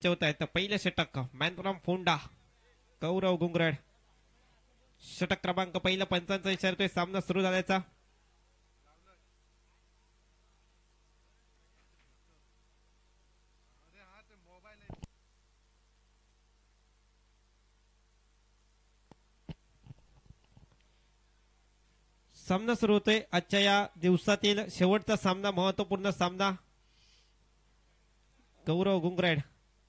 होत आहे. तर पहिलं षटक मॅन फ्रॉम फोंडा गौरव गुंगरड. षटक क्रमांक पहिला पंचांचा इशारतोय सामना सुरू झाल्याचा. सामना सुरू होतोय आजच्या या दिवसातील शेवटचा सामना, महत्वपूर्ण सामना. गौरव गुंगरेड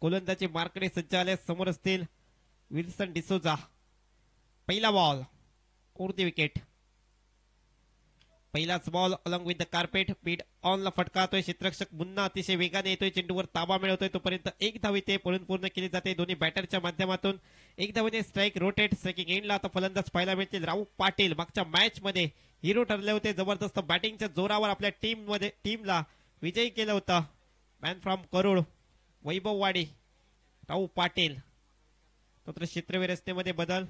गोलंदाजी मार्कडे सज्ज आले. समोर असतील विल्सन डिसोजा. पहिला बॉल उडती विकेट. पहिलाच ball along with the carpet बीड ऑनला फटकातोय. क्षेत्ररक्षक मुन्ना अतिशय वेगाने येतोय, चेंडूवर ताबा मिळवतोय. तोपर्यंत एक धाव इथे पळून पूर्ण केली जाते दोन्ही बॅटरच्या माध्यमातून. एक धावेने स्ट्राईक रोटेट. स्ट्रायकिंग एंडला आता फलंदाज पाहायला मिळतील राऊत पाटील. मागच्या मॅच मध्ये हिरो ठरले होते. जबरदस्त बॅटिंगच्या जोरावर आपल्या टीमला विजयी केलं होतं. Man from Karod Vaibhavwadi Raut Patil. तोत्र क्षेत्रवीर रचनेमध्ये बदल.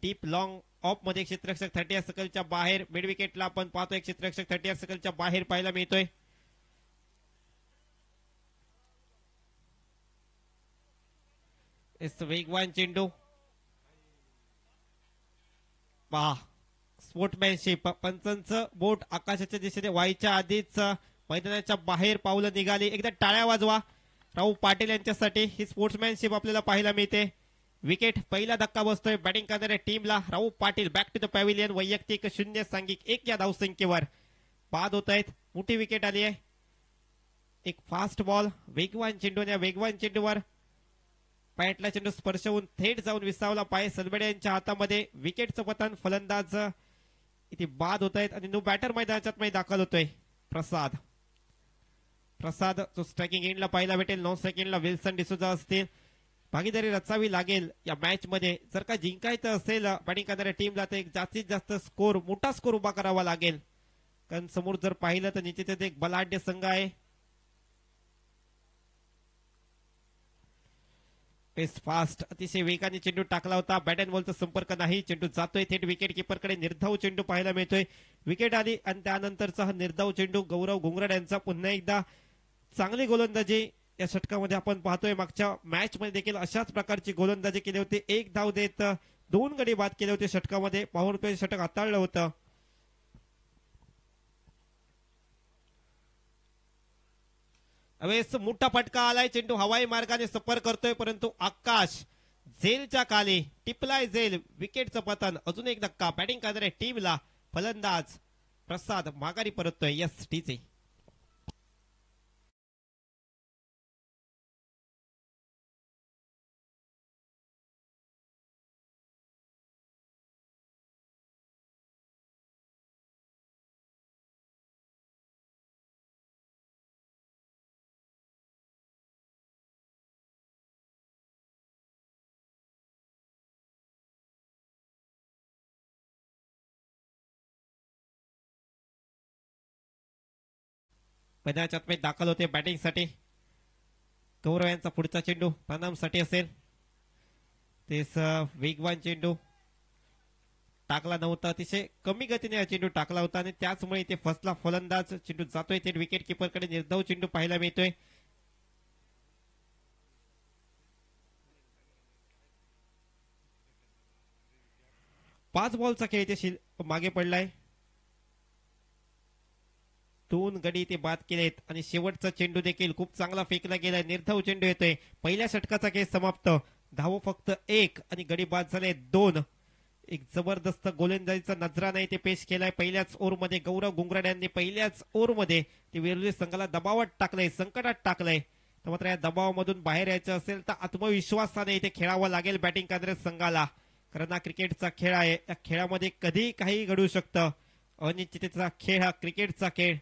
डीप लॉंग ऑफ मध्ये क्षेत्ररक्षक 30 सर्कलच्या बाहेर. मिड विकेटला आपण पाहतोय क्षेत्ररक्षक 30 सर्कलच्या बाहेर पाहायला मिळतोय. वेगवान चेंडू पहा. स्पोर्टमॅनशिप. पंचांचं बोट आकाशाच्या दिशेने व्हायच्या आधीच मैदानाच्या बाहेर पावलं निघाली. एकदा टाळ्या वाजवा राऊत पाटील यांच्यासाठी. ही स्पोर्ट्समॅनशिप आपल्याला पाहायला मिळते. विकेट. पहिला धक्का बसतोय बॅटिंग करणाऱ्या टीमला. Raut Patil back to the pavilion. वैयक्तिक 0 सांघिक 1 या धावसंख्येवर बाद होत आहेत. मोठी विकेट आली आहे. एक फास्ट बॉल. वेगवान चेंडू. या वेगवान चेंडूवर पॅटला चेंडू स्पर्श होऊन थेट जाऊन विसावला पाय सलबडे यांच्या हातामध्ये. विकेटचं पतन. फलंदाज इथे बाद होत आहेत आणि नो बॅटर मैदानाच्यात दाखल होतोय. प्रसाद जो स्ट्रायकिंग एंडला पाहायला भेटेल. नॉन स्ट्रायकिंग एंडला विल्सन डिसोजा असतील. भागीदारी रचावी लागेल या मॅच मध्ये. जर का जिंकायचं असेल बॅटिंग करणाऱ्या टीमला तर एक जास्तीत जास्त स्कोर, मोठा स्कोर उभा करावा लागेल. कारण समोर जर पाहिलं तर निश्चितच एक बलाढ्य संघ आहे. फास्ट अतिशय वेगाने चेंडू टाकला होता. बॅट अँड बॉलचा संपर्क नाही. चेंडू जातोय थेट विकेट किपरकडे. निर्धाव चेंडू पाहायला मिळतोय. विकेट आली आणि त्यानंतरचा हा निर्धाव चेंडू गौरव गुंगरड यांचा. पुन्हा एकदा चांगली गोलंदाजी या षटकामध्ये आपण पाहतोय. मागच्या मॅच मध्ये देखील अशाच प्रकारची गोलंदाजी केली होती. एक धाव देत 2 गडी बाद केले होते षटकामध्ये. पाहून षटक हाताळलं होतं. मोठा फटका आलाय. चेंडू हवाई मार्गाने सफर करतोय परंतु आकाश झेलच्या खाली टिपलाय झेल. विकेटचं पतन. अजून एक धक्का बॅटिंग करणाऱ्या टीमला. फलंदाज प्रसाद माघारी परततोय. यस टीचे मैदानाच्यात दाखल होते बॅटिंगसाठी. गौरव यांचा पुढचा चेंडू प्रणामसाठी असेल. तेच वेगवान चेंडू टाकला नव्हता. अतिशय कमी गतीने हा चेंडू टाकला होता आणि त्याचमुळे इथे फसला फलंदाज. चेंडू जातोय थेट विकेट किपरकडे. निर्धाव चेंडू पाहायला मिळतोय. पाच बॉलचा खेळ इथे मागे पडलाय. 2 गडी ते बाद केलेत आणि शेवटचा चेंडू देखील खूप चांगला फेकला गेलाय. निर्धाव चेंडू येतोय. पहिल्या षटकाचा खेळ समाप्त. धाव फक्त 1 आणि गडी बाद झाले 2. एक जबरदस्त गोलंदाजीचा नजराणा इथे पेश केलाय. पहिल्याच ओव्हरमध्ये गौरव गुंगरड यांनी पहिल्याच ओव्हरमध्ये ते विरोधी संघाला दबावात टाकलंय, संकटात टाकलंय. तर मात्र या दबावामधून बाहेर यायचं असेल तर आत्मविश्वासाने इथे खेळावं लागेल बॅटिंग करणाऱ्या संघाला. कारण हा क्रिकेटचा खेळ आहे. या खेळामध्ये कधी काही घडू शकतं. अनिश्चिततेचा खेळ हा क्रिकेटचा खेळ.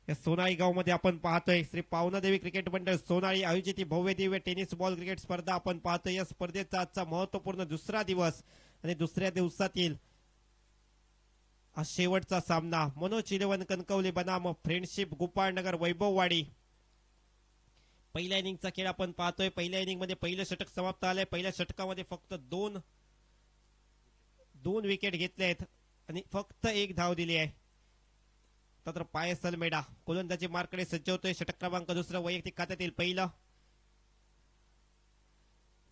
या सोनाळी गाव मध्ये आपण पाहतोय श्री पावनादेवी क्रिकेट मंडळ सोनाळी आयोजित ही भव्य दिव्य टेनिस बॉल क्रिकेट स्पर्धा आपण पाहतोय. या स्पर्धेचा आजचा महत्वपूर्ण दुसरा दिवस आणि दुसऱ्या दिवसातील हा शेवटचा सामना. मनोज इलेव्हन कणकवली बनाम फ्रेंडशिप गोपाळनगर वैभववाडी. पहिल्या इनिंगचा खेळ आपण पाहतोय. पहिल्या इनिंग मध्ये पहिलं षटक समाप्त आलंय. पहिल्या षटकामध्ये फक्त दोन विकेट घेतले आहेत आणि फक्त 1 धाव दिली आहे. तर पायस सलमेडा गोलंदाजी मार्कडे सज्ज होतोय. षटक क्रमांक 2 वैयक्तिक खात्यातील पहिलं.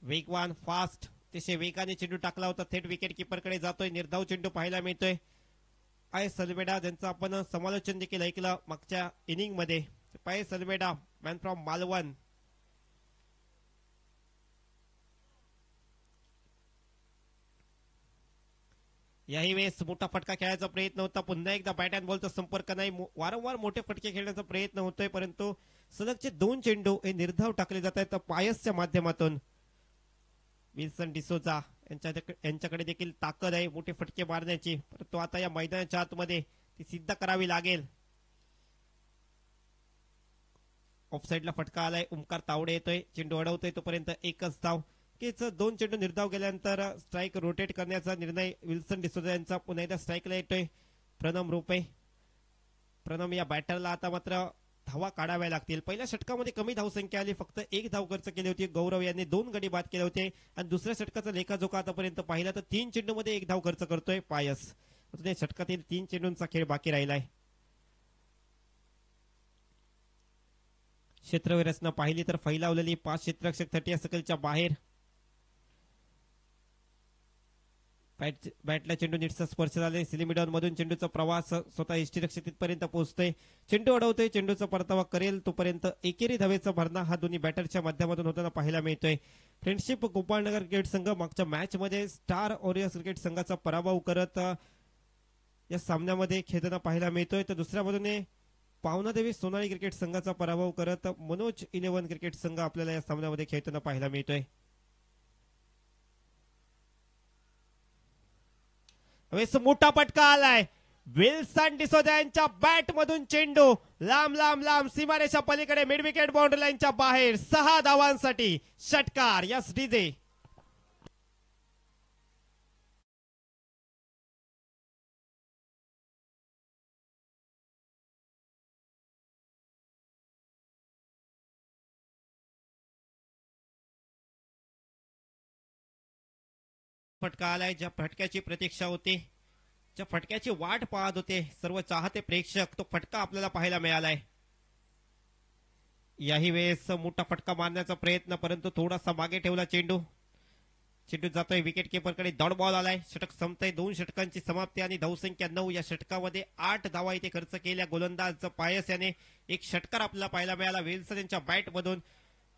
वेगवान फास्ट तसे वेगाने चेंडू टाकला होता थेट विकेट कीपरकडे जातोय. निर्धाव चेंडू पाहायला मिळतोय. पायस अल्मेडा ज्यांचं आपण समालोचन देखील ऐकलं मागच्या इनिंग मध्ये. पायस अल्मेडा मॅन फ्रॉम मालवण. याही वेळेस मोठा फटका खेळायचा प्रयत्न होता. पुन्हा एकदा बॅट अँड बॉलचा संपर्क नाही. वारंवार मोठे फटके खेळण्याचा प्रयत्न होतोय परंतु सलगचे 2 चेंडू हे निर्धाव टाकले जात आहेत पायसच्या माध्यमातून. विल्सन डिसोजा यांच्याकडे देखील ताकद आहे मोठे फटके मारण्याची परंतु आता या मैदानाच्या आतमध्ये ती सिद्ध करावी लागेल. ऑफसाईडला फटका आलाय. ओमकार तावडे येतोय. चेंडू अडवतोय तोपर्यंत एकच धाव. 2 चेंडू निर्धाव गेल्यानंतर स्ट्राईक रोटेट करण्याचा निर्णय विल्सन डिसोजा यांचा. पुन्हा एकदा स्ट्राईकला येतोय प्रणम रुपे. प्रणम या बॅटरला आता मात्र धावा काढाव्या लागतील. पहिल्या षटकामध्ये कमी धावसंख्या आली. फक्त 1 धाव खर्च केली होती. गौरव यांनी 2 गडी बाद केले होते आणि दुसऱ्या षटकाचा लेखाजोखा आतापर्यंत पाहिला तर 3 चेंडूमध्ये 1 धाव खर्च करतोय पायस. अजून षटकातील 3 चेंडूंचा खेळ बाकी राहिलाय. क्षेत्ररचना पाहिली तर फैलावलेली 5 क्षेत्ररक्षक 30 सर्कलच्या बाहेर. बॅटला चेंडू नीटचा स्पर्श झाले. सिलिमिडॉन मधून चेंडूचा प्रवास स्वतः यष्टीरक्षक तिथपर्यंत पोहोचतोय. चेंडू अडवतोय. चेंडूचा परतावा करेल तोपर्यंत एकेरी धावेचा भरणा हा दोन्ही बॅटरच्या माध्यमातून होताना पाहायला मिळतोय. फ्रेंडशिप गोपाळनगर क्रिकेट संघ मागच्या मॅच मध्ये स्टार वॉरियर्स क्रिकेट संघाचा पराभव करत या सामन्यामध्ये खेळताना पाहायला मिळतोय. तर दुसऱ्या बाजूने पावनादेवी सोनाली क्रिकेट संघाचा पराभव करत मनोज 11 क्रिकेट संघ आपल्याला या सामन्यामध्ये खेळताना पाहायला मिळतोय. मोठा फटका आलाय. विल्सन डिसोजा यांच्या बॅट मधून चेंडू लांब लांब लांब सीमारेषा पलीकडे मिड विकेट बाउंड्री लाईनच्या बाहेर. 6 धावांसाठी षटकार. Yes DJ. फटका आलाय. ज्या फटक्याची प्रतीक्षा होती ज्या फटक्याची वाट पाहत होते सर्व चाहते प्रेक्षक तो फटका आपल्याला पाहायला मिळालाय. याही वेळेस मोठा फटका मारण्याचा प्रयत्न परंतु थोडासा मागे ठेवला चेंडू. चेंडू जातोय विकेट किपरकडे. डॉट बॉल आलाय. षटक संपतंय. 2 षटकांची समाप्ती आणि धावसंख्या 9. या षटकामध्ये 8 धावा इथे खर्च केल्या. गोलंदाज पायस याने एक षटकार आपल्याला पाहायला मिळाला. विल्सन यांच्या बॅट मधून.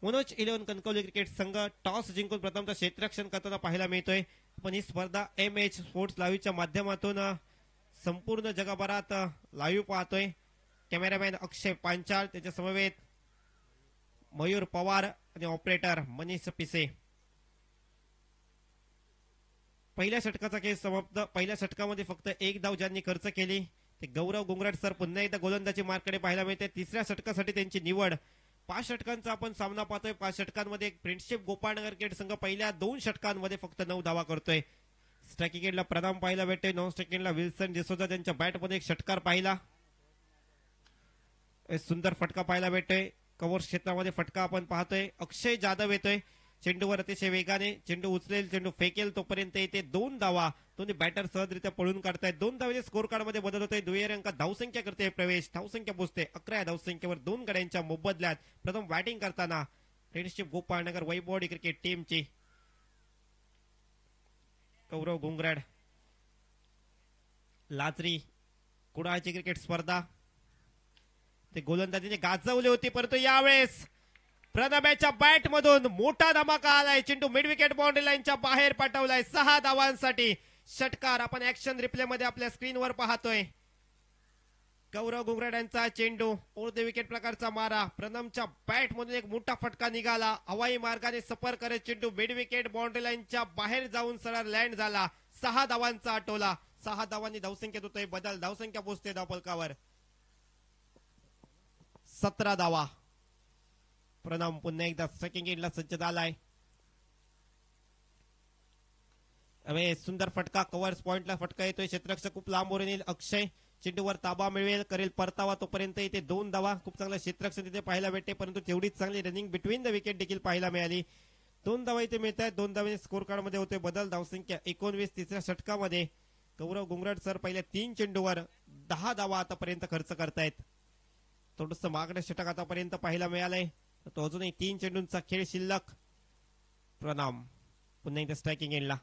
मनोज 11 कणकवली क्रिकेट संघ टॉस जिंकून प्रथमतः क्षेत्ररक्षण करताना पाहायला मिळतोय. पण ही स्पर्धा MH स्पोर्ट्स लाईव्हच्या माध्यमातून संपूर्ण जगभरात लाईव्ह पाहतोय. कॅमेरामॅन अक्षय पांचाळ त्याच्या समवेत मयूर पवार आणि ऑपरेटर मनीष पिसे. पहिल्या षटकाचा खेळ समाप्त. पहिल्या षटकामध्ये फक्त 1 धाव ज्यांनी खर्च केली ते गौरव गुंगराट सर पुन्हा एकदा गोलंदाजी मार्ककडे पाहायला मिळते. तिसऱ्या षटकासाठी त्यांची निवड. 5 षटकांचा आपण सामना पाहतोय. 5 षटकांमध्ये फ्रेंडशिप गोपाळनगर क्रिकेट संघ पहिल्या 2 षटकांमध्ये फक्त 9 धावा करतोय. स्ट्रायकिंग एंडला प्रदाम पाहायला भेटतोय. नॉन स्ट्रायकिंग एंडला विल्सन डिसोजा त्यांच्या बॅटमध्ये एक षटकार पाहिला. सुंदर फटका पाहायला भेटतोय. कव्हर क्षेत्रामध्ये फटका आपण पाहतोय. अक्षय जाधव येतोय चेंडूवर अतिशय वेगाने. चेंडू उचलेल चेंडू फेकेल तोपर्यंत येते 2 धावा. दोन्ही बॅटर सहजरित्या पळून काढतायत. 2 धावेचे स्कोर कार्ड मध्ये बदल होतोय. दुहेरी अंकात धावसंख्या करते प्रवेश. धावसंख्या पोहोचते 11 या धावसंख्येवर 2 गड्यांच्या मोबदल्यात. प्रथम बॅटिंग करताना फ्रेंडशिप गोपाळनगर वैभववाडी क्रिकेट टीमची गौरव गुंगराड. लाजरी कुडाळची क्रिकेट स्पर्धा ते गोलंदाजीने गाजवली होती परंतु यावेळेस प्रणम्याच्या बॅट मधून मोठा धमाका आलाय. चेंडू मिड विकेट बाउंड्री लाईनच्या बाहेर पाठवलाय. 6 धावांसाठी षटकार. आपण ऍक्शन रिप्ले मध्ये आपल्या स्क्रीनवर पाहतोय. गौरव गुंगराड यांचा चेंडू ओव्हर द विकेट प्रकारचा मारा. प्रणमच्या बॅट मधून एक मोठा फटका निघाला. हवाई मार्गाने सफर करत चेंडू मिड विकेट बाउंड्री लाईनच्या बाहेर जाऊन सरळ लँड झाला. 6 धावांचा आटोला. 6 धावांनी धावसंख्येत होतोय बदल. धावसंख्या पोहोचते धावफलकावर 17 धावा. प्रणम पुन्हा एकदा स्ट्रायकिंग एंडला सज्ज झालाय. सुंदर फटका. कव्हर्स पॉइंटला फटका येतोय. क्षेत्ररक्षक खूप लांबवरून येईल. अक्षय चेंडूवर ताबा मिळवेल करेल परतावा तोपर्यंत इथे 2 धावा. खूप चांगला क्षेत्ररक्षण तिथे पाहायला भेटते परंतु तेवढीच चांगली रनिंग बिटवीन द विकेट देखील पाहायला मिळाली. 2 धावा इथे मिळत आहेत. 2 धावेने स्कोर कार्ड मध्ये होते बदल. धावसंख्या 19. तिसऱ्या षटकामध्ये गौरव गुंगराड सर पहिल्या 3 चेंडूवर 10 धावा आतापर्यंत खर्च करतायत. थोडस मागणं षटक आतापर्यंत पाहायला मिळालंय. तो अजूनही 3 चेंडूंचा खेळ शिल्लक. प्रणाम. पुन्हा एकदा स्ट्रायकिंग एंडला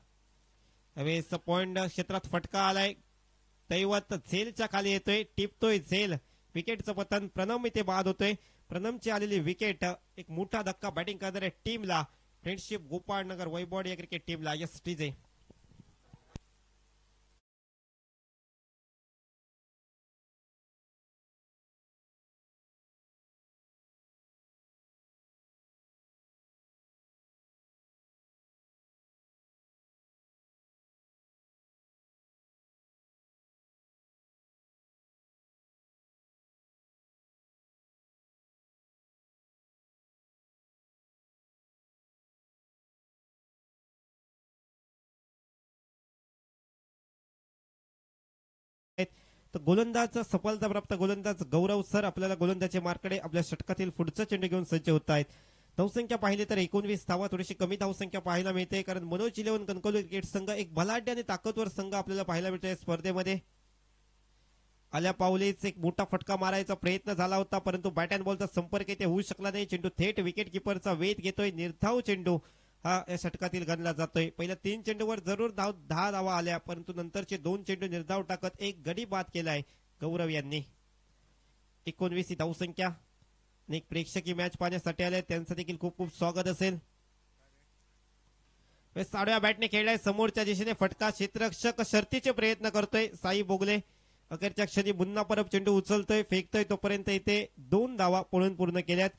हवेस पॉइंट क्षेत्रात फटका आलाय. दैवत झेलच्या खाली येतोय, टिपतोय झेल. विकेटचं पतन. प्रणम इथे बाद होतोय. प्रणमची आलेली विकेट एक मोठा धक्का बॅटिंग करणाऱ्या टीमला, फ्रेंडशिप गोपाळनगर वैभव या क्रिकेट टीमला. यस टीजे तर गोलंदाज सफलताप्राप्त गोलंदाज गौरव सर आपल्याला गोलंदाजच्या मार्कडे आपल्या षटकातील पुढचा चेंडू घेऊन सज्ज होत आहेत. धावसंख्या पाहिली तर 19 धावा, थोडीशी कमी धावसंख्या पाहायला मिळते, कारण मनोज 11 कणकवली क्रिकेट संघ एक बलाढ्य आणि ताकदवर संघ आपल्याला पाहायला मिळतोय. स्पर्धेमध्ये आल्या पावलीच एक मोठा फटका मारायचा प्रयत्न झाला होता, परंतु बॅट अँड बॉलचा संपर्क इथे होऊ शकला नाही. चेंडू थेट विकेट किपरचा वेध घेतोय. निर्धाव चेंडू हा या षटकातील गणला जातोय. पहिल्या 3 चेंडूवर जरूर 10 धावा आल्या, परंतु नंतरचे 2 चेंडू निर्धाव टाकत एक गडी बाद केलाय गौरव यांनी. 19 ही धावसंख्या. एक प्रेक्षकीय मॅच पाहण्यासाठी आले, त्यांचं देखील खूप खूप स्वागत असेल. साडव्या बॅटने खेळलाय, समोरच्या दिशेने फटका. क्षेत्ररक्षक शर्तीचे प्रयत्न करतोय साई बोगले. अखेरच्या क्षणी पुन्हा परत चेंडू उचलतोय, फेकतोय, तोपर्यंत इथे 2 धावा पळून पूर्ण केल्यात.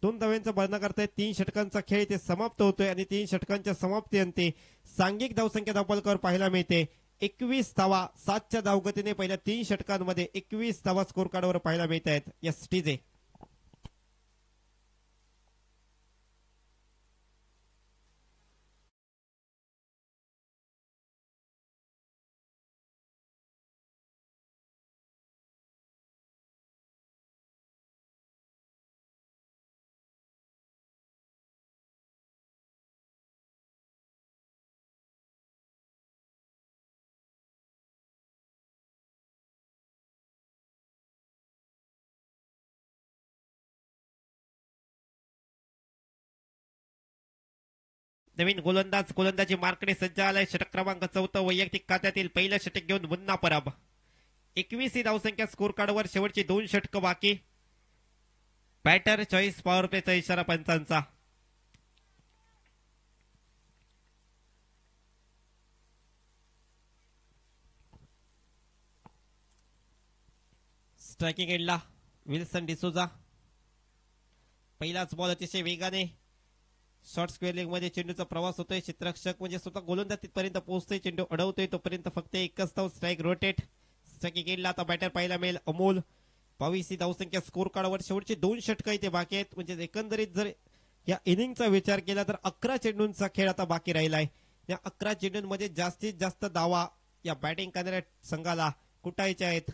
2 धाव्यांचा भरणा करताय. 3 षटकांचा खेळ इथे समाप्त होतोय आणि 3 षटकांच्या समाप्तीअंती सांघिक धावसंख्या धावपलकर पाहायला मिळते. 21 धावा 7च्या धावगतीने पहिल्या 3 षटकांमध्ये 21 धावा स्कोर कार्डवर पाहायला मिळत आहेत. यस टीजे नवीन गोलंदाजी मार्कडे सज्ज आलाय. षटक क्रमांक 14 वैयक्तिक खात्यातील पहिलं षटक घेऊन मुन्ना परब. 21 ही धावसंख्या स्कोर कार्डवर. शेवटची 2 षटक बाकी. बॅटर चॉईस पॉवर प्लेचा इशारा पंचांचा. स्ट्रायकिंग एंडला विल्सन डिसोजा. पहिलाच बॉल अतिशय वेगाने शॉर्ट स्क्वेअर लेग मध्ये चेंडूचा प्रवास होतोय. क्षेत्ररक्षक म्हणजे स्वतः गोलंदाज तिथपर्यंत पोहोचतोय, चेंडू अडवतोय, तोपर्यंत फक्त एकच धाव. Strike rotate. स्ट्रायकिंग एंडला आता बॅटर पाहायला मिळेल अमोल. 22 ही धावसंख्या स्कोर कार्डवर. शेवटचे 2 षटक इथे बाकी आहेत. म्हणजे एकंदरीत जर या इनिंगचा विचार केला तर 11 चेंडूंचा खेळ आता बाकी राहिलाय. या 11 चेंडूंमध्ये जास्तीत जास्त धावा या बॅटिंग करणाऱ्या संघाला कुटायच्या आहेत.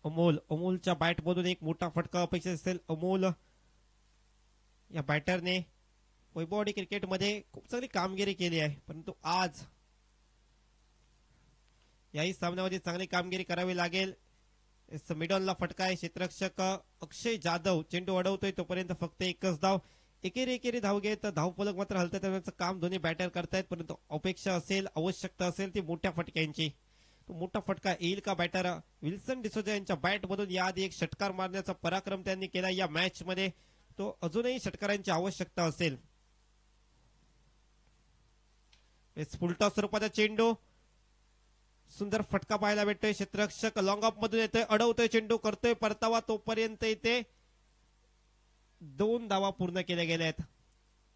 अमोलच्या बॅटमधून एक मोठा फटका अपेक्षित असेल. अमोल या बॅटरने वैभववाडी क्रिकेटमध्ये खूप चांगली कामगिरी केली आहे, परंतु आज याही सामन्यामध्ये चांगली कामगिरी करावी लागेल. मिडॉनला फटका आहे. क्षेत्ररक्षक अक्षय जाधव चेंडू अडवतोय, तोपर्यंत फक्त एकच धाव. एकेरी धाव घेत धावफलक मात्र हलतं त्याचं काम दोन्ही बॅटर करतायत, परंतु अपेक्षा असेल, आवश्यकता असेल ती मोठ्या फटक्यांची. तो मोठा फटका येईल का? बॅटर विल्सन डिसोजा यांच्या बॅटमधून याआधी एक षटकार मारण्याचा पराक्रम त्यांनी केला या मॅच मध्ये. तो अजूनही षटकारांची आवश्यकता असेल. फुलटॉस स्वरूपाचा चेंडू. सुंदर फटका पाहायला भेटतोय. क्षेत्ररक्षक लॉंग ऑफ मधून येतोय, अडवतोय, चेंडू करतोय परतावा, तोपर्यंत इथे 2 धावा पूर्ण केल्या गेल्या आहेत.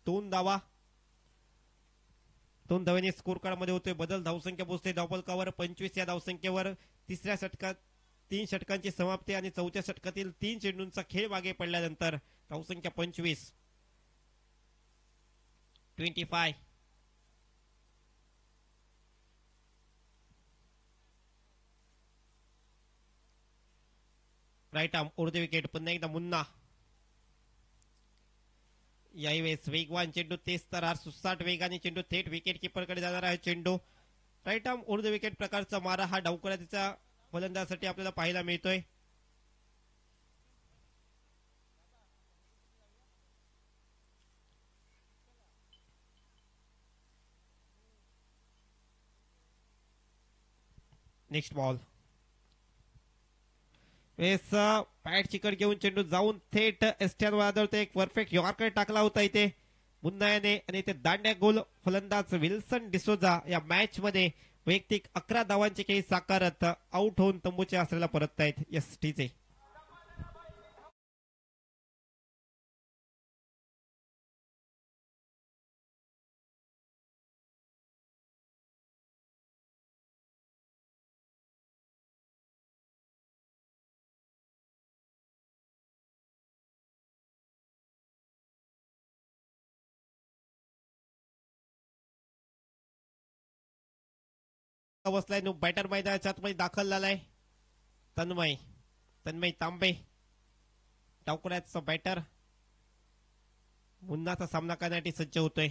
2 धावांनी स्कोर कार्ड मध्ये होतोय बदल. धावसंख्या पोहोचते धावफलकावर 25 या धावसंख्येवर. तिसऱ्या षटकात 3 षटकांची समाप्ती आणि चौथ्या षटकातील 3 चेंडूंचा खेळ मागे पडल्यानंतर धावसंख्या 25. 25 right arm over the wicket. पुन्हा एकदा मुन्ना. यावेळेस वेगवान चेंडू, तेच तर सुसाट वेगाने चेंडू थेट विकेट किपरकडे जाणार आहे. चेंडू right arm over the wicket प्रकारचा मारा हा डावखुरातीचा फलंदाजासाठी आपल्याला पाहायला मिळतोय. नेक्स्ट बॉल वेस पॅट चिकट घेऊन चेंडू जाऊन थेट एस्ट्यावर आदळतो. एक परफेक्ट यॉर्कर टाकला होता इथे मुन्नायाने आणि इथे दांड्या गोल फलंदाज विल्सन डिसोजा या मॅच मध्ये वैयक्तिक 11 धावांची खेळी साकारत आउट होऊन तंबूच्या आसऱ्याला परततायत एसटीचे. बसलाय बॅटर मैदानाच्या आतमध्ये दाखल झालाय तन्मय तांबे टावकऱ्याचा बॅटर मुन्नाचा सामना करण्यासाठी सज्ज होतोय.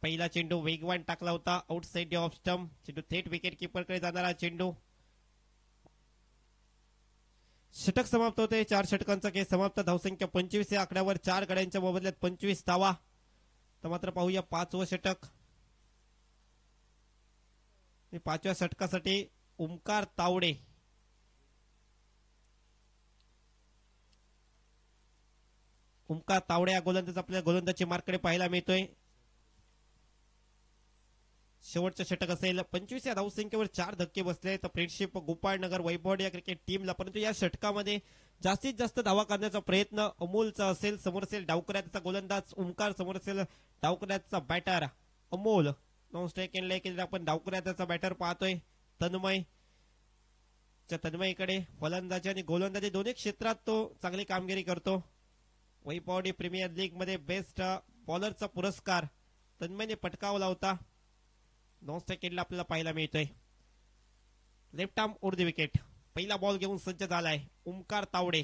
पहिला चेंडू वेगवान टाकला होता आउटसाइड ऑफ स्टंप. चेंडू थेट विकेट किपर कडे जाणारा चेंडू. षटक समाप्त होते. 4 षटकांचा खेळ समाप्त. धावसंख्या 25 या आकड्यावर 4 गड्यांच्या मोबदल्यात 25 धावा. तर मात्र पाहूया 5वं षटक. 5व्या षटकासाठी ओमकार तावडे या गोलंदाज आपल्या गोलंदाजी मार्ककडे पाहायला मिळतोय. शेवटचं षटक असेल. 25 या धावसंख्येवर 4 धक्के बसले तर फ्रेंडशिप गोपाळनगर वैभव या क्रिकेट टीमला. परंतु या षटकामध्ये जास्तीत जास्त धावा काढण्याचा प्रयत्न अमोलचा असेल. समोर असेल डावकऱ्याचा गोलंदाज ओमकार, समोर असेल डावकऱ्याचा बॅटर अमोल. नॉन स्ट्राईक केलेला आपण डावकऱ्याचा बॅटर पाहतोय तन्मयकडे फलंदाजी आणि गोलंदाजी दोन्ही क्षेत्रात तो चांगली कामगिरी करतो. वैभवडी प्रीमियर लीग मध्ये बेस्ट बॉलरचा पुरस्कार तन्मयने पटकावला होता. नॉन स्ट्राईक केलेला आपल्याला पाहायला मिळतोय. Left arm over the wicket. पहिला बॉल घेऊन सज्ज झालाय ओमकार तावडे.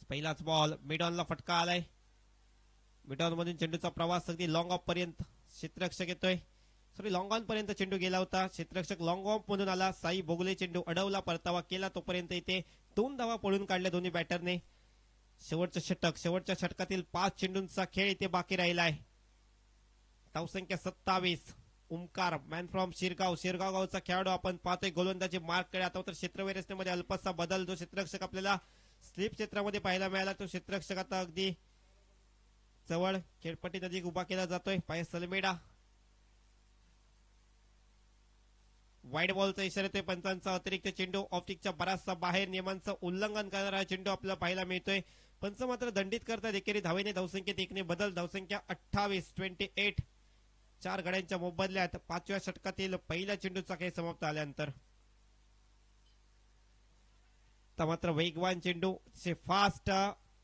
पहिलाच बॉल मिड ऑनला फटका आलाय. मिड ऑन मधून चेंडूचा प्रवास अगदी लॉंग ऑफ पर्यंत क्षेत्ररक्षक येतोय. लॉंग ऑन पर्यंत चेंडू गेला होता. क्षेत्ररक्षक लॉंग ऑफ मधून आला. साई बोगले चेंडू अडवला, परतावा केला. तोपर्यंत इथे 2 धावा पळून काढल्या दोन्ही बॅटरने. शेवटचं षटक. शेवटच्या षटकातील 5 चेंडूंचा खेळ इथे बाकी राहिलाय. धावसंख्या 27. ओमकार मॅन फ्रॉम शिरगाव गावचा खेळाडू आपण पाहतोय. गोलंदाजी मार्ककडे आता तर क्षेत्रव्याय रचनेमध्ये अल्पसा बदल. जो क्षेत्ररक्षक आपल्याला स्लिप क्षेत्रामध्ये पाहायला मिळाला तो क्षेत्ररक्षक आता अगदी जवळ खेळपट्टी नजीक उभा केला जातोय. पाय सलमेडा. वाईड बॉलचा इशारा येतोय पंचांचा. अतिरिक्त चेंडू ऑप्टिकच्या बराचसा बाहेर. नियमांचं उल्लंघन करणारा चेंडू आपल्याला पाहायला मिळतोय. पंच मात्र दंडित करतात. एकेरी धावेने धावसंख्येत 1 ने बदल. धावसंख्या 28. 4 गड्यांच्या मोबदल्यात 5व्या षटकातील पहिल्या चेंडूचा खेळ समाप्त झाल्यानंतर मात्र वेगवान चेंडू फास्ट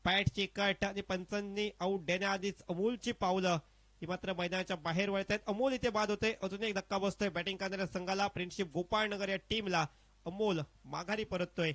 पॅटची कट आणि पंचांनी आऊट देण्याआधीच अमोलची पावलं ही मात्र मैदानाच्या बाहेर वळत आहेत. अमोल इथे बाद होते. अजून एक धक्का बसतोय बॅटिंग करणाऱ्या संघाला. फ्रेंडशिप गोपाळनगर या टीमला. अमोल माघारी परततोय.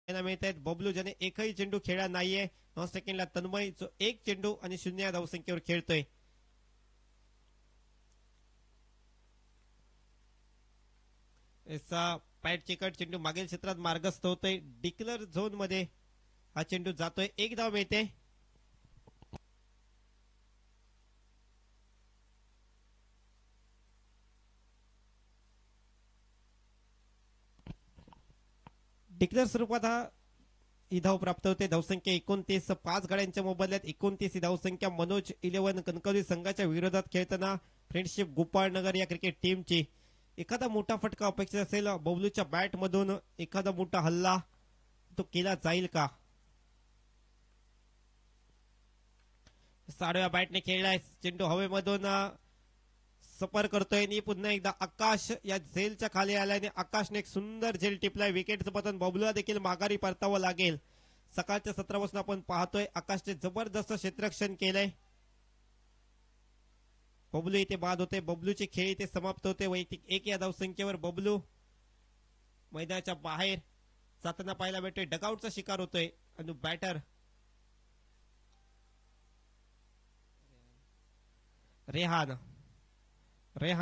मिळत आहेत. बबलू ज्याने एकही चेंडू खेळला नाहीये. 9 सेकंडला तन्मय जो 1 चेंडू आणि 0 या धावसंख्येवर खेळतोय. पॅट चिकट चेंडू मागील क्षेत्रात मार्गस्थ होतोय. डिक्लर झोन मध्ये हा चेंडू जातोय. 1 धाव मिळते. डिक्लेअर स्वरूपात ही धाव प्राप्त होते. धावसंख्या 29. 5 गाड्यांच्या मोबदल्यात 29 ही धावसंख्या मनोज 11 कणकवली संघाच्या विरोधात खेळताना फ्रेंडशिप गोपाळनगर या क्रिकेट टीमची. एखादा मोठा फटका अपेक्षित असेल. बबलूच्या बॅट मधून एखादा मोठा हल्ला तो केला जाईल का? 6व्या बॅटने खेळलाय. चेंडू हवेमधून सफर करतोय आणि पुन्हा एकदा आकाश या झेलच्या खाली आल्याने आकाशने एक सुंदर झेल टिपलाय. विकेटचं पतन बबलूला देखील माघारी परतावं लागेल. सकाळच्या सत्रापासून आपण पाहतोय आकाशने जबरदस्त क्षेत्ररक्षण केलंय. बबलू इथे बाद होते. बबलूचे खेळ इथे समाप्त होते. वैयक्तिक 1 या धावसंख्येवर बबलू मैदानाच्या बाहेर जाताना पाहायला भेटतोय. डगआउटचा शिकार होतोय आणि बॅटर रेहान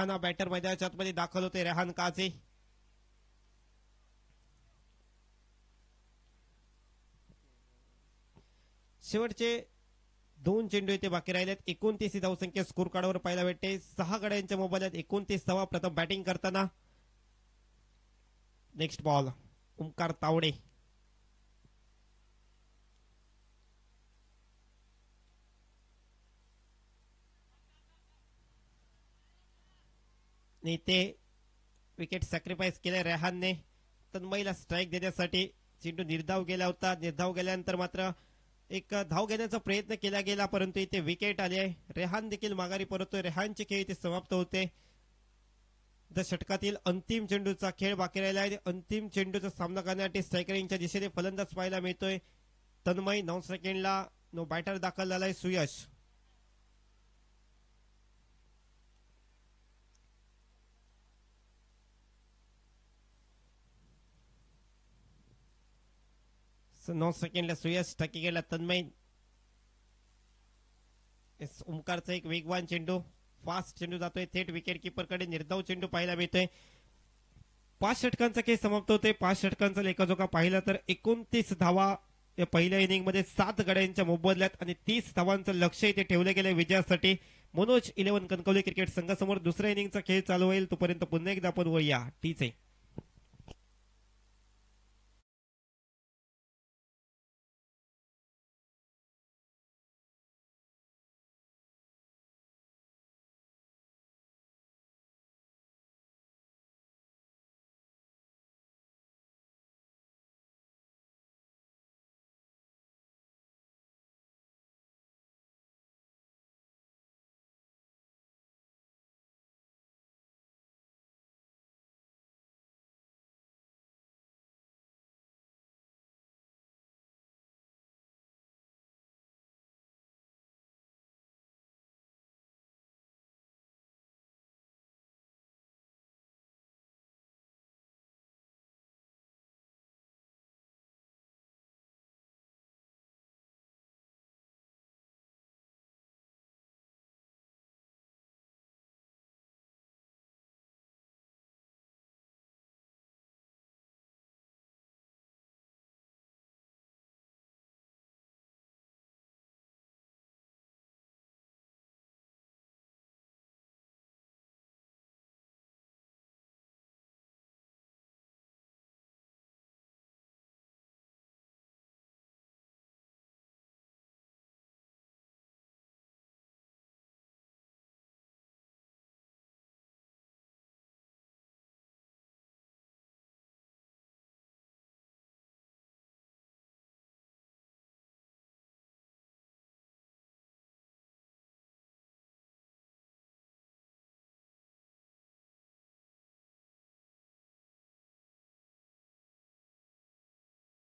हा बॅटर मैदानाच्या आतमध्ये दाखल होते. रेहान काझी शेवटचे 2 चेंडू इथे बाकी राहिलेत. 29 धावसंख्या स्कोर कार्डवर पाहायला भेटते. 6 गड्यांच्या मोबाईलात 29 धावा. प्रथम बॅटिंग करताना नेक्स्ट बॉल ओमकार तावडे. ते विकेट सॅक्रिफाईस केले रेहानने. तन्मयला स्ट्राईक देण्यासाठी चेंडू निर्धाव गेला होता. निर्धाव गेल्यानंतर मात्र एक धाव घेण्याचा प्रयत्न केला गेला परंतु इथे विकेट आली आहे. रेहान देखील माघारी परतोय. रेहानचे खेळ इथे समाप्त होते. षटकातील अंतिम चेंडूचा खेळ बाकी राहिला आहे. अंतिम चेंडूचा सामना करण्यासाठी स्ट्रायकरिंगच्या दिशेने फलंदाज पाहायला मिळतोय. तन्मय 9 सेकंडला नो बॅटर दाखल झालाय. सुयश नौ सेकंडला सुयश टकी गेला. तन्मय ओमकारचा एक वेगवान चेंडू फास्ट चेंडू जातोय थेट विकेट किपर कडे. निर्धाव चेंडू पाहायला मिळतोय. 5 षटकांचा खेळ समाप्त होते. 5 षटकांचा लेखाजोखा पाहिला तर 29 धावा या पहिल्या इनिंग मध्ये 7 गड्यांच्या मोबदल्यात आणि 30 धावांचं लक्ष इथे ठेवले गेले विजयासाठी. मनोज 11 कणकवली क्रिकेट संघासमोर दुसऱ्या इनिंगचा खेळ चालू होईल. तोपर्यंत पुन्हा एकदा आपण वळूया टीचे.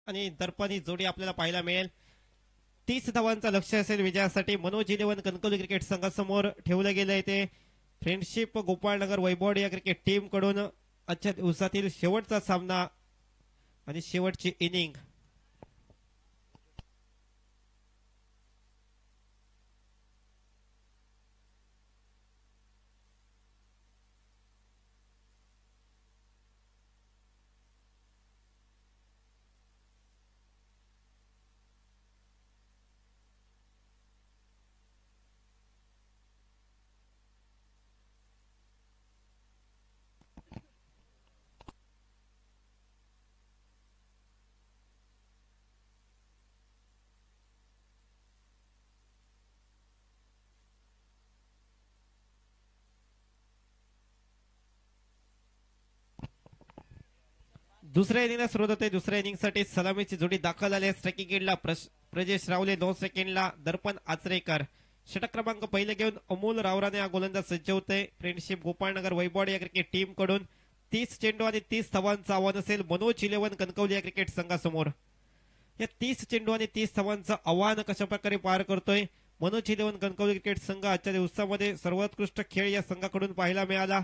आणि दर्पणी जोडी आपल्याला पाहायला मिळेल. 30 धावांचा लक्ष असेल विजयासाठी. मनोज 11 कणकवली क्रिकेट संघासमोर ठेवलं गेलंय. ते फ्रेंडशिप गोपाळनगर वैभव या क्रिकेट टीम कडून आजच्या दिवसातील शेवटचा सामना आणि शेवटची इनिंग. दुसऱ्या इनिंगला सुरुवात होते. दुसऱ्या इनिंगसाठी सलामीची जोडी दाखल आली. स्ट्रायकिंग गेटला प्रजेश रावले 9 सेकंडला. दर्पण आचरेकर षटक क्रमांक पहिले घेऊन अमोल रावराने हा गोलंदाज सज्ज होते. फ्रेंडशिप गोपाळनगर वैभव या क्रिकेट टीम कडून 30 चेंडू आणि 30 धावांचं आव्हान असेल मनोज 11 कणकवली या क्रिकेट संघासमोर. या 30 चेंडू आणि 30 धावांचं आव्हान कशा प्रकारे पार करतोय मनोज इलेव्हन कणकवली क्रिकेट संघ. आजच्या दिवसामध्ये सर्वोत्कृष्ट खेळ या संघाकडून पाहायला मिळाला.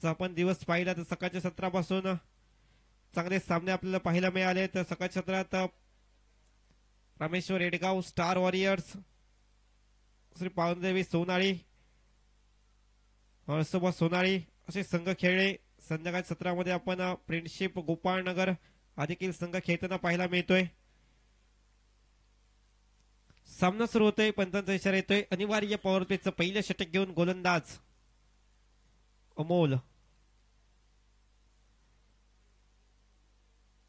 आपण दिवस पाहिला तर सकाळच्या सत्रापासून चांगले सामने आपल्याला पाहायला मिळाले. तर सकाळच्या सत्रात रामेश्वर एडगाव, स्टार वॉरियर्स, श्री पावनदेवी सोनाळी, हळसोबा सोनाळी असे संघ खेळले. संध्याकाळच्या सत्रामध्ये आपण फ्रेंडशिप गोपाळनगर हा देखील संघ खेळताना पाहायला मिळतोय. सामना सुरू होतोय, पंचांचा इशारा येतोय. अनिवार्य पॉवर प्लेचं पहिलं षटक घेऊन गोलंदाज अमोल.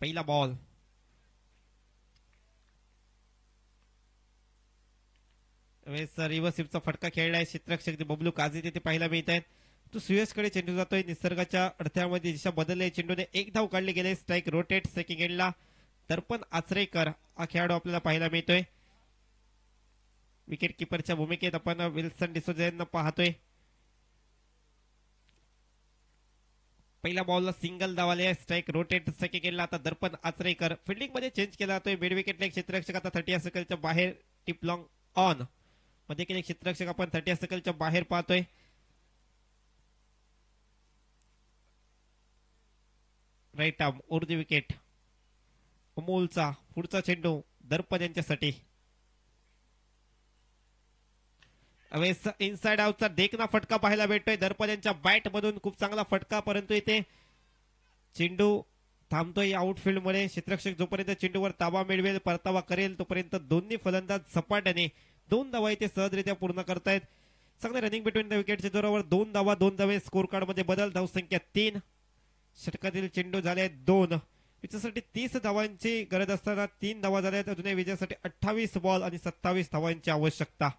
पहिला बॉल रिव्हर्सिपचा फटका खेळलाय. क्षेत्ररक्षक बबलू काझी तिथे पाहायला मिळत आहेत. तो सुयशकडे चेंडू जातोय. निसर्गाच्या अडथळ्यामध्ये दिशा बदलली. चेंडूने एक धाव काढले गेले. Strike rotate. सेकंड एंडला दर्पण आचरेकर हा खेळाडू आपल्याला पाहायला मिळतोय. विकेट किपरच्या भूमिकेत आपण विल्सन डिसोजा यांना पाहतोय. पहिल्या बॉलला सिंगल धावाले. Strike rotate. सेकंड एंडला आता दर्पण आचरेकर. फिल्डिंग मध्ये चेंज केला जातोय. मिड विकेटला एक क्षेत्ररक्षक आता 30 सर्कलच्या बाहेर. टिप लॉंग ऑन मध्ये एक क्षेत्ररक्षक आपण 30 सर्कलच्या बाहेर पाहतोय. राईट आर्म उर्दी विकेट. अमोलचा पुढचा चेंडू दर्पण यांच्यासाठी. इनसाइड आउटचा देखना फटका पाहायला भेटतोय. दर्पण यांच्या बॅट मधून खूप चांगला फटका, परंतु इथे चेंडू थांबतोय आउटफील्ड मध्ये. क्षेत्ररक्षक जोपर्यंत चेंडूवर ताबा मिळवेल, परतावा करेल, तोपर्यंत दोन्ही फलंदाज सपाट्याने 2 धावा इथे सहजरित्या पूर्ण करतायत. चांगले रनिंग बिटवीन द विकेटच्या जोरावर 2 धावा, 2 धावे. स्कोर कार्ड मध्ये बदल. धावसंख्या 3. षटकातील चेंडू झाले 2. विजयासाठी 30 धावांची गरज असताना 3 धावा झाल्या. अजूनही विजयासाठी 28 बॉल आणि 27 धावांची आवश्यकता.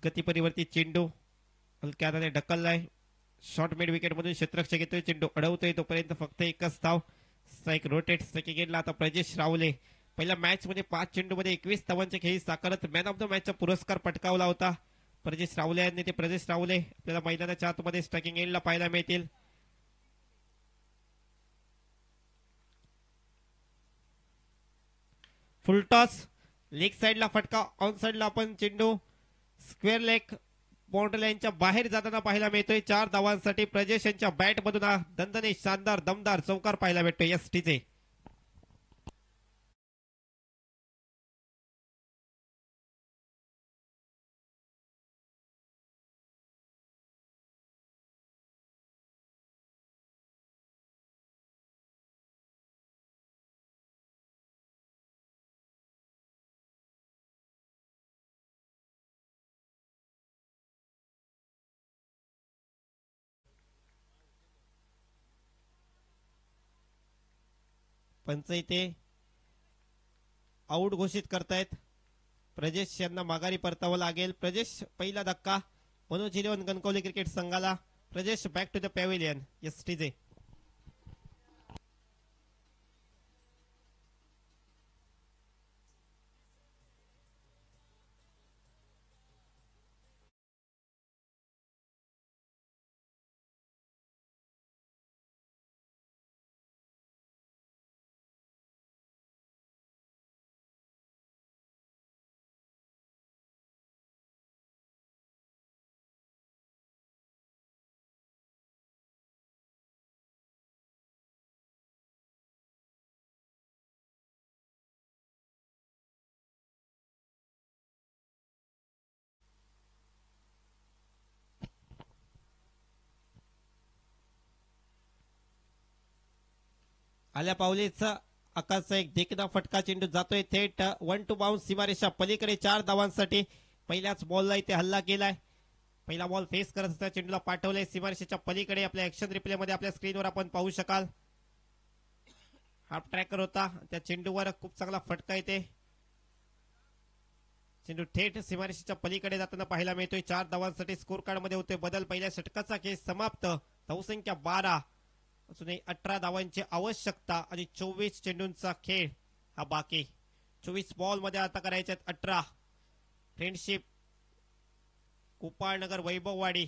गती परिवर्तित चेंडू हलक्या हाताने ढकललाय. शॉर्ट मिड विकेट मधून क्षेत्ररक्षक येतोय. चेंडू अडवतोय, तोपर्यंत फक्त एकच धाव. Strike rotate. सेकंड एंडला आता प्रजेश रावले. पहिल्या मॅच मध्ये 5 चेंडू मध्ये 21 धावांची खेळी साकारत मॅन ऑफ द मॅचचा पुरस्कार पटकावला होता प्रजेश रावले यांनी. ते प्रजेश रावले आपल्याला मैदानाच्या आतमध्ये स्ट्रायकिंग एंडला पाहायला मिळतील. फुल टॉस. लेग साइडला फटका. ऑन साइडला आपण चेंडू स्क्वेअर लेग बाउंड्री लाईनच्या बाहेर जाताना पाहायला मिळतोय. 4 धावांसाठी प्रजेश यांच्या बॅट मधून हा दणदणीत शानदार दमदार चौकार पाहायला मिळतोय एसटीचे. पंच इथे आउट घोषित करतायत. प्रजेश यांना माघारी परतावं लागेल. प्रजेश पहिला धक्का मनोज इलेव्हन कणकवली क्रिकेट संघाला. Prajnesh back to the pavilion एसटीजे. आल्या पावलीचा आकाशचा एक देखना फटका. चेंडू जातोय थेट 1 टू बाउन्स सीमारेषा पलीकडे. 4 धावांसाठी. पहिल्याच बॉलला इथे हल्ला केलाय. पहिला बॉल फेस करत असता चेंडूला पाठवलंय सीमारेषेच्या पलीकडे. आपल्या ऍक्शन रिप्ले मध्ये आपल्या स्क्रीनवर आपण पाहू शकाल. हाफ ट्रॅकर होता. त्या चेंडूवर खूप चांगला फटका येते. चेंडू थेट सीमारेषेच्या पलीकडे जाताना पाहायला मिळतोय. 4 धावांसाठी स्कोर कार्ड मध्ये होतोय बदल. पहिल्या षटकाचा खेळ समाप्त. धावसंख्या 12. अजूनही 18 धावांची आवश्यकता आणि 24 चेंडूंचा खेळ हा बाकी. 24 बॉल मध्ये आता करायचे 18. फ्रेंडशिप गोपाळनगर वैभववाडी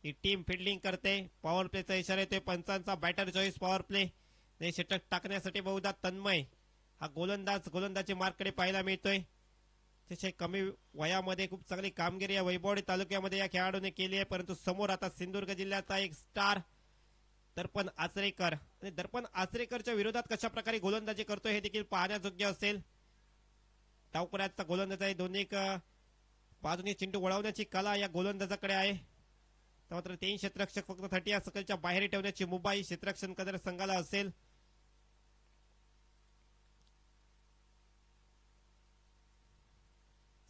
ही टीम फिल्डिंग करते. पॉवर प्लेचा इशारा येतोय पंचांचा. Batter choice power play. नाही षटक टाकण्यासाठी बहुधा तन्मय हा गोलंदाजी मार्ककडे पाहायला मिळतोय. अतिशय कमी वयामध्ये खूप चांगली कामगिरी या वैभववाडी तालुक्यामध्ये या खेळाडूने केली आहे. परंतु समोर आता सिंधुदुर्ग जिल्ह्याचा एक स्टार दर्पण आचरेकर आणि दर्पण आचरेकरच्या विरोधात कशा प्रकारे गोलंदाजी करतोय हे देखील पाहण्यायोग्य असेल. डावपुऱ्याचा गोलंदाज आहे. दोन्ही बाजूने चेंडू वळवण्याची कला या गोलंदाजाकडे आहे. मात्र 3 क्षेत्ररक्षक फक्त 30 या सकलच्या बाहेर ठेवण्याची मुभा ही क्षेत्ररक्षण करणाऱ्या संघाला असेल.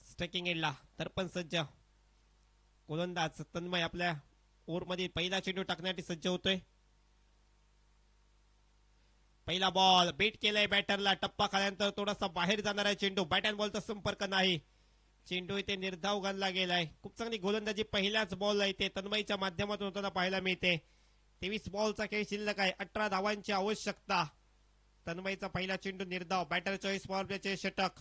स्ट्रायकिंग एंडला दर्पण सज्ज. गोलंदाज तन्मय आपल्या ओव्हरमध्ये पहिला चेंडू टाकण्यासाठी सज्ज होतोय. पहिला बॉल बेट केलाय बॅटरला. टप्पा खाल्यानंतर थोडासा बाहेर जाणारा चेंडू. बॅट अँड बॉलचा संपर्क नाही. चेंडू इथे निर्धाव गणला गेलाय. खूप चांगली गोलंदाजी पहिल्याच बॉल इथे तन्मयच्या माध्यमातून होताना पाहायला मिळते. 23 बॉलचा खेळ शिल्लक आहे. 18 धावांची आवश्यकता. तन्मयचा पहिला चेंडू निर्धाव. बॅटर चॉईस पॉवर प्लेचे षटक.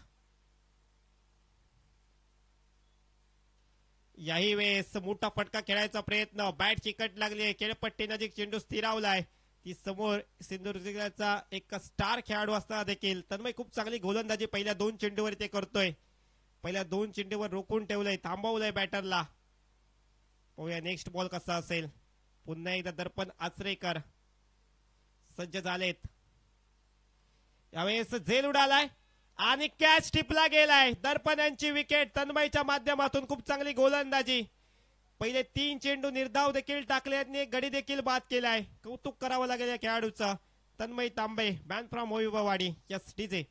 याही वेळेस मोठा फटका खेळायचा प्रयत्न. बॅट चिकट लागली. खेळपट्टी नजीक चेंडू स्थिरावलाय. ती समोर सिंधुदुर्ग जिल्ह्याचा एक स्टार खेळाडू असताना देखील तन्मय खूप चांगली गोलंदाजी पहिल्या 2 चेंडूवर ते करतोय. पहिल्या 2 चेंडूवर रोखून ठेवलंय. थांबवलंय बॅटरला. पाहूया नेक्स्ट बॉल कसा असेल. पुन्हा एकदा दर्पण आचरेकर सज्ज झालेत. यावेळेस झेल उडालाय आणि कॅच टिपला गेलाय. दर्पण यांची विकेट. तन्मयच्या माध्यमातून खूप चांगली गोलंदाजी. पहिले 3 चेंडू निर्धाव देखील टाकले आणि एक गडी देखील बाद केलाय. कौतुक करावं लागेल या खेळाडूचा. Tanmay Tambe man from Vaibhavwadi. Yes DJ.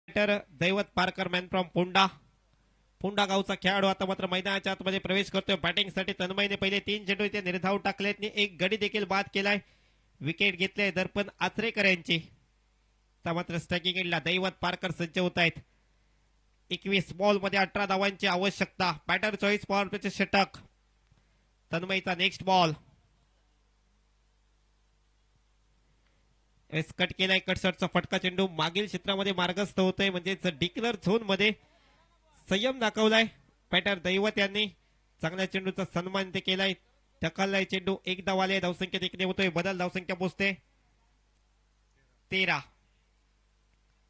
Daivat Parkar man from पुंडा गावचा खेळाडू आता मात्र मैदानाच्या आतमध्ये प्रवेश करतोय. बॅटिंगसाठी तन्मयने पहिले 3 चेंडू इथे निर्धाव टाकलेत. एक गडी देखील बाद केलाय. विकेट घेतले दर्पण आचरेकर यांची. मात्र स्ट्रायकिंग एंडला दैवत पारकर सज्ज होत आहेत. 21 बॉल मध्ये 18 धावांची आवश्यकता. बॅटर चॉईस पॉवर प्लेचे षटक. तन्मयचा नेक्स्ट बॉल. कट केलाय. कट शॉटचा फटका चेंडू मागील क्षेत्रामध्ये मार्गस्थ होतोय. म्हणजेच डिक्लर झोन मध्ये संयम दाखवलाय बॅटर दैवत यांनी. चांगल्या चेंडूचा सन्मान ते केलाय. ढकललाय चेंडू. 1 धाव आले. धावसंख्या देखील होतोय. बदल धावसंख्या पोहोचते 13.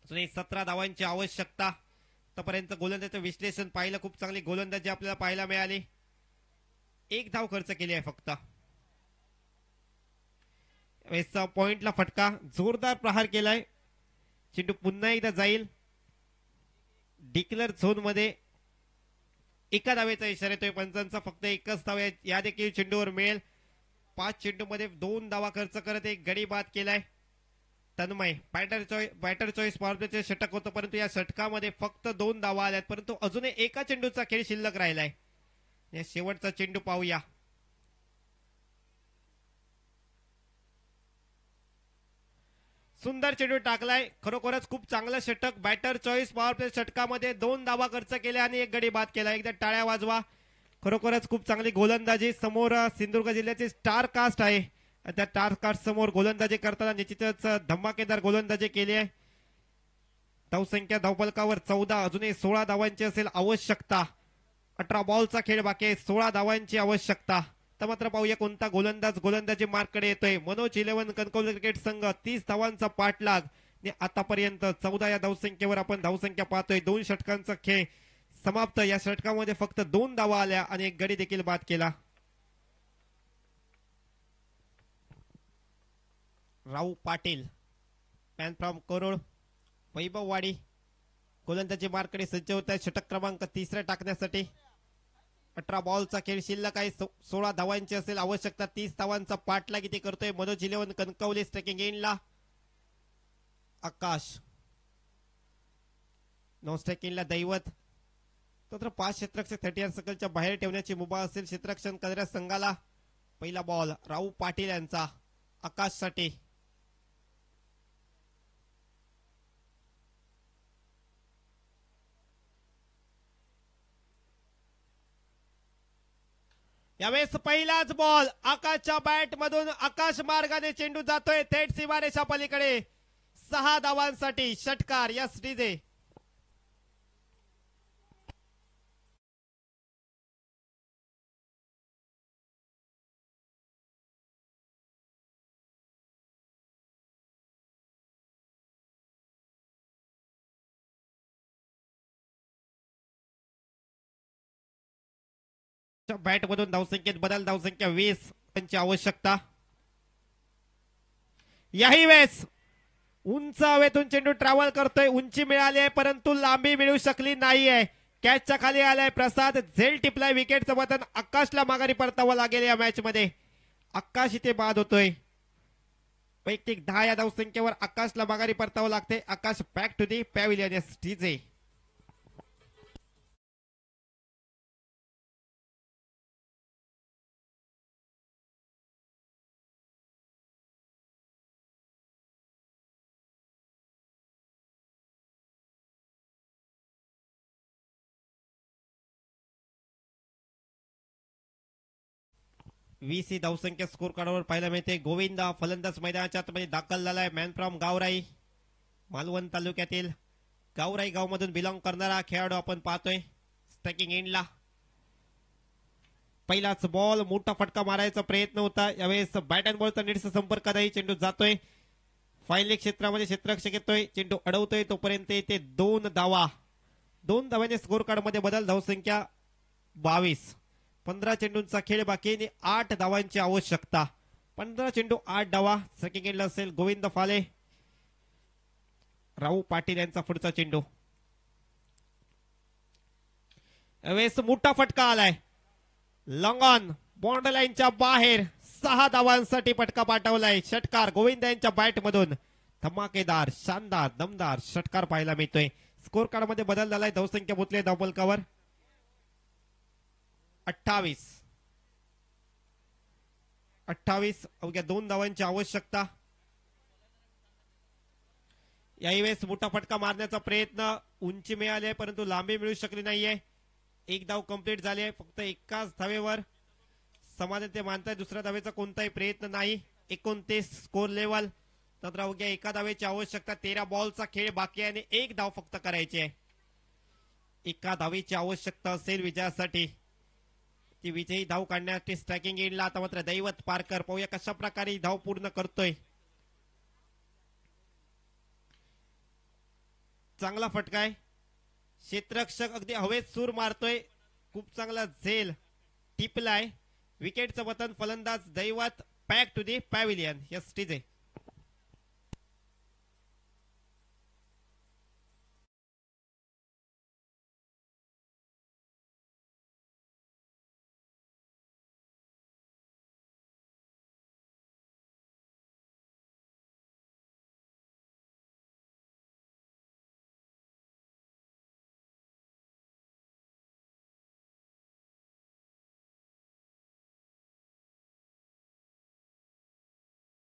17 धावांची आवश्यकता. आतापर्यंत गोलंदाजीचं विश्लेषण पाहिलं. खूप चांगली गोलंदाजी आपल्याला पाहायला मिळाली. 1 धाव खर्च केली आहे फक्त. पॉइंटला फटका. जोरदार प्रहार केलाय. चेंडू पुन्हा एकदा जाईल. डिक्लर झोन मध्ये 1 धावेचा इशारा येतोय पंचांचा. फक्त 1च धाव या देखील चेंडूवर मिळेल. 5 चेंडू मध्ये 2 धावा खर्च करत एक गडी बाद केलाय तन्मय. बॅटर चॉईस पॉवर प्लेचे षटक होतं. परंतु या षटकामध्ये फक्त 2 धावा आल्यात. परंतु अजूनही 1 चेंडूचा खेळ शिल्लक राहिलाय. शेवटचा चेंडू पाहूया. सुंदर चेंडू टाकलाय. खरोखरच खूप चांगलं षटक. बॅटर चॉईस पॉवर प्ले षटकामध्ये 2 धावा खर्च केल्या आणि एक गडी बाद केला. एकदा टाळ्या वाजवा. खरोखरच खूप चांगली गोलंदाजी. समोर सिंधुदुर्ग जिल्ह्याची स्टार कास्ट आहे. त्या स्टार कास्ट समोर गोलंदाजी करताना निश्चितच धमाकेदार गोलंदाजी केली आहे. धावसंख्या धावफलकावर 14. अजूनही 16 धावांची असेल आवश्यकता. 18 बॉलचा खेळ बाकी आहे. 16 धावांची आवश्यकता. तर मात्र पाहूया कोणता गोलंदाज गोलंदाजी मार्ककडे येतोय. मनोज 11 कणकवली क्रिकेट संघ 30 धावांचा पाठलाग. आतापर्यंत 14 या धावसंख्येवर आपण धावसंख्या पाहतोय. 2 षटकांचा खेळ समाप्त. या षटकामध्ये फक्त 2 धावा आल्या आणि एक गडी देखील बाद केला. राऊ पाटील मॅन फ्रॉम करोड वैभववाडी गोलंदाजी मार्ककडे सज्ज होत आहे. षटक क्रमांक 3 टाकण्यासाठी. 18 बॉलचा खेळ शिल्लक आहे. 16 धावांची असेल आवश्यकता. 30 धावांचा पाठलाग इथे करतोय मनोज 11 कणकवली. स्ट्रायकिंग एंडला आकाश. नो स्ट्रायकिंगला दैवत. तर 5 क्षेत्ररक्षक 30 सर्कलच्या बाहेर ठेवण्याची मुभा असेल क्षेत्ररक्षण करणाऱ्या संघाला. पहिला बॉल राऊ पाटील यांचा. आकाशसाठी. यावेळेस पहिलाच बॉल आकाशच्या बॅट मधून आकाश मार्गाने चेंडू जातोय थेट सीमारेषा पलीकडे. 6 धावांसाठी षटकार. Yes DJ. बॅट मधून धावसंख्येत बदल. धावसंख्या 20 त्यांची आवश्यकता. याही वेळेस उंच हवेतून चेंडू ट्रॅव्हल करतोय. उंची मिळाली आहे परंतु लांबी मिळू शकली नाहीये. कॅचच्या खाली आलाय प्रसाद. झेल टिपलाय. विकेटचं बटन आकाशला माघारी परतावं लागेल या मॅच मध्ये. आकाश इथे बाद होतोय. वैयक्तिक 10 या धावसंख्येवर आकाशला माघारी परतावं लागते. Akash back to the pavilion. Yes DJ. वीसी धावसंख्या स्कोर कार्डवर पाहायला मिळते. गोविंदा फलंदाज मैदानाच्या आतमध्ये दाखल झालाय. मॅन फ्रॉम गावराई, मालवण तालुक्यातील गावराई गाव मधून बिलॉंग करणारा खेळाडू आपण पाहतोय. स्ट्रायकिंग एंडला पहिलाच बॉल. मोठा फटका मारायचा प्रयत्न होता. यावेळेस बॅट अँड बॉलचा नीटचा संपर्क नाही. चेंडू जातोय फायनल क्षेत्रामध्ये. क्षेत्ररक्षक येतोय. चेंडू अडवतोय तोपर्यंत येते 2 धावा. 2 धावांनी स्कोर कार्ड मध्ये बदल. धावसंख्या 22. 15 चेंडूंचा खेळ बाकी आणि 8 धावांची आवश्यकता. 15 चेंडू 8 धावा. सेकंड एंडला असेल गोविंद फाले. राहू पाटील यांचा पुढचा चेंडू. यावेळेस मोठा फटका आलाय. लॉंग ऑन बॉन्ड लाईनच्या बाहेर. 6 धावांसाठी फटका पाठवलाय. षटकार गोविंद यांच्या बॅट मधून. धमाकेदार शानदार दमदार षटकार पाहायला मिळतोय. स्कोर कार्ड मध्ये बदल झालाय. धावसंख्या मुतले धावफलकावर 28. अवघ्या 2 धावांची आवश्यकता. याही वेळेस मोठा फटका मारण्याचा प्रयत्न. उंची मिळाली परंतु लांबी मिळू शकली नाहीये. 1 धाव कंप्लीट झाली आहे. फक्त एकाच धावेवर समाधान ते मानताय. दुसऱ्या धावेचा कोणताही प्रयत्न नाही. 29 स्कोर लेवल. नंतर अवघ्या 1 धावेची आवश्यकता. 13 बॉलचा खेळ बाकी आहे आणि 1 धाव फक्त करायची आहे. 1 धावेची आवश्यकता असेल विजयासाठी. ती विजयी धाव काढण्यासाठी स्ट्रायकिंग एंडला आता मात्र दैवत पारकर. पाहूया कशा प्रकारे धाव पूर्ण करतोय. चांगला फटकाय. क्षेत्ररक्षक अगदी हवेत सूर मारतोय. खूप चांगला झेल टिपलाय. विकेटचं बटन फलंदाज Daivat. Back to the pavilion. Yes DJ.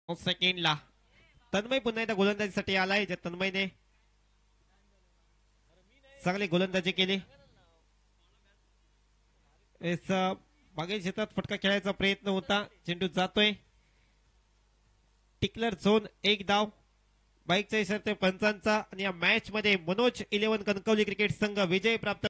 सेकंडला तन्मय पुन्हा एकदा गोलंदाजीसाठी आलाय. ज्या तन्मयने चांगली गोलंदाजी केली. मागील क्षेत्रात फटका खेळायचा प्रयत्न होता. चेंडू जातोय. टिकलर झोन 1 धाव. बाईकचा इशारा पंचांचा. आणि या मॅच मध्ये मनोज 11 कणकवली क्रिकेट संघ विजय प्राप्त